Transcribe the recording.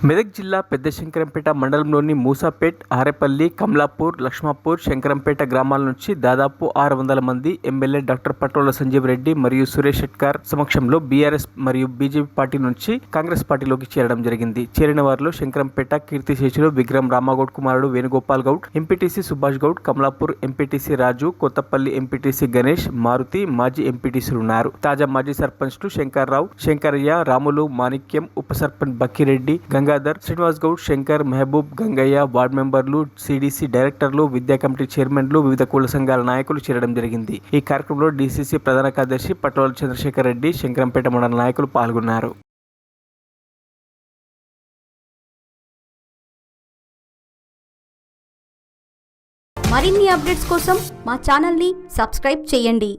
మెదక్ జిల్లా పెద్ద శంకరంపేట మండలంలోని మూసాపేట్, ఆరేపల్లి, కమలాపూర్, లక్ష్మాపూర్, శంకరంపేట గ్రామాల నుంచి దాదాపు 600 మంది ఎమ్మెల్యే డాక్టర్ పటోల సంజీవ్ రెడ్డి మరియు సురేష్ షెట్కార్ సమక్షంలో బీఆర్ఎస్ మరియు బీజేపీ పార్టీ నుంచి కాంగ్రెస్ పార్టీలోకి చేరడం జరిగింది. చేరిన వారిలో శంకరంపేట కీర్తిశేషులు విక్రమ్ రామగౌడ్ కుమారుడు వేణుగోపాల్ గౌడ్, ఎంపీటీసీ సుభాష్ గౌడ్, కమలాపూర్ ఎంపీటీసీ రాజు, కొత్తపల్లి ఎంపీటీసీ గణేష్, మారుతి మాజీ ఎంపీటీసీలు ఉన్నారు. తాజా మాజీ సర్పంచ్లు శంకర్రావు, శంకరయ్య, రాములు, మాణిక్యం, ఉప సర్పంచ్ బక్కిరెడ్డి, గంగాధర్, శ్రీనివాస్ గౌడ్, శంకర్, మెహబూబ్, గంగయ్య, వార్డు మెంబర్లు, సిడిసి డైరెక్టర్లు, విద్యా కమిటీ చైర్మన్లు, వివిధ కుల సంఘాల నాయకులు చేరడం జరిగింది. ఈ కార్యక్రమంలో డీసీసీ ప్రధాన కార్యదర్శి పటోల చంద్రశేఖర్ రెడ్డి, శంకరంపేట మండల నాయకులు పాల్గొన్నారు. మరిన్ని అప్డేట్స్ కోసం మా ఛానల్ని సబ్స్క్రైబ్ చేయండి.